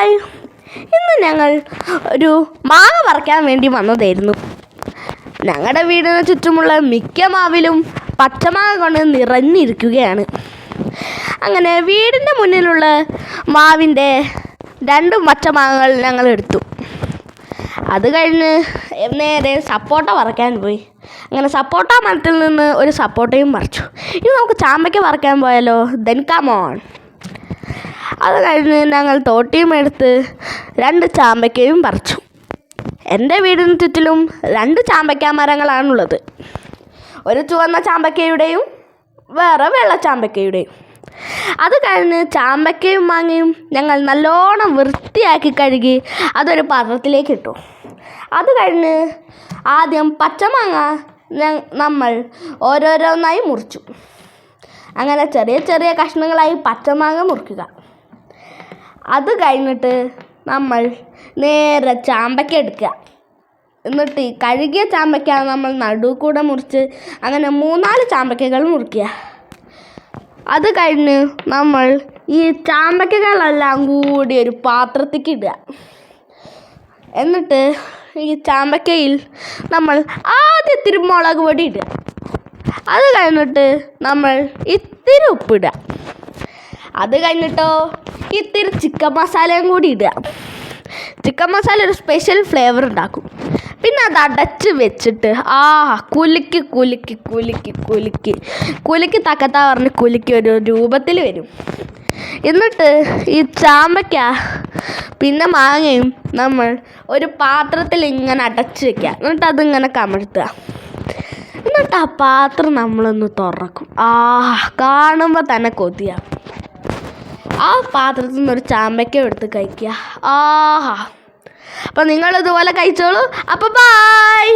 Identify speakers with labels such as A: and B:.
A: Hi, ഇന്ന് ഞങ്ങൾ ഒരു മാങ്ങ പറിക്കാൻ വേണ്ടി വന്നതായിരുന്നു. ഞങ്ങളുടെ വീടിന് ചുറ്റുമുള്ള മിക്ക മാവിലും പച്ചമാങ്ങ കൊണ്ട് നിറഞ്ഞിരിക്കുകയാണ്. അങ്ങനെ വീടിൻ്റെ മുന്നിലുള്ള മാവിൻ്റെ 2 പച്ചമാങ്ങകൾ ഞങ്ങൾ എടുത്തു. അത് കഴിഞ്ഞ് നേരെ സപ്പോട്ട പറിക്കാൻ പോയി. അങ്ങനെ സപ്പോട്ട മരത്തിൽ നിന്ന് ഒരു സപ്പോട്ടയും പറിച്ചു. ഇനി നമുക്ക് ചാമ്പയ്ക്ക പറിക്കാൻ പോയാലോ? Then come on. അത് കഴിഞ്ഞ് ഞങ്ങൾ തോട്ടിയും എടുത്ത് 2 ചാമ്പയ്ക്കയും പറിച്ചു. എൻ്റെ വീടിന് ചുറ്റിലും 2 ചാമ്പയ്ക്ക മരങ്ങളാണുള്ളത്. ഒരു ചുവന്ന ചാമ്പയ്ക്കയുടെയും വേറെ വെള്ള ചാമ്പയ്ക്കയുടെയും. അത് കഴിഞ്ഞ് ചാമ്പയ്ക്കയും മാങ്ങയും ഞങ്ങൾ നല്ലോണം വൃത്തിയാക്കി കഴുകി അതൊരു പാത്രത്തിലേക്ക് ഇട്ടു. അത് കഴിഞ്ഞ് ആദ്യം പച്ചമാങ്ങ നമ്മൾ ഓരോന്നായി മുറിച്ചു. അങ്ങനെ ചെറിയ ചെറിയ കഷ്ണങ്ങളായി പച്ചമാങ്ങ മുറിക്കുക. അത് കഴിഞ്ഞിട്ട് നമ്മൾ നേരെ ചാമ്പയ്ക്ക എടുക്കുക. എന്നിട്ട് കഴുകിയ ചാമ്പയ്ക്ക നമ്മൾ നടുവ് കൂടെ മുറിച്ച് അങ്ങനെ 3-4 ചാമ്പയ്ക്കകൾ മുറിക്കുക. അത് കഴിഞ്ഞ് നമ്മൾ ഈ ചാമ്പയ്ക്കകളെല്ലാം കൂടി ഒരു പാത്രത്തേക്ക് ഇടുക. എന്നിട്ട് ഈ ചാമ്പയ്ക്കയിൽ നമ്മൾ ആദ്യത്തിരി മുളക് പൊടി ഇടുക. അത് കഴിഞ്ഞിട്ട് നമ്മൾ ഇത്തിരി ഉപ്പിടുക. അത് കഴിഞ്ഞിട്ടോ ഇത്തിരി ചിക്കൻ മസാലയും കൂടി ഇടുക. ചിക്കൻ മസാല ഒരു സ്പെഷ്യൽ ഫ്ലേവർ ഉണ്ടാക്കും. പിന്നെ അത് അടച്ച് വെച്ചിട്ട് കുലുക്കി കുലുക്കി കുലുക്കി കുലുക്കി കുലുക്കി തക്കത്താ പറഞ്ഞ് കുലുക്കി ഒരു രൂപത്തിൽ വരും. എന്നിട്ട് ഈ ചാമ്പയ്ക്ക പിന്നെ മാങ്ങയും നമ്മൾ ഒരു പാത്രത്തിൽ ഇങ്ങനെ അടച്ച് വയ്ക്കുക. എന്നിട്ട് അതിങ്ങനെ കമഴ്ത്തുക. എന്നിട്ട് ആ പാത്രം നമ്മളൊന്ന് തുറക്കും. കാണുമ്പോൾ തന്നെ കൊതിയാവും. ആ പാത്രത്തിൽ നിന്ന് ഒരു ചാമ്പയ്ക്ക എടുത്ത് കഴിക്കുക. അപ്പം നിങ്ങളിതുപോലെ കഴിച്ചോളൂ. അപ്പോൾ ബൈ.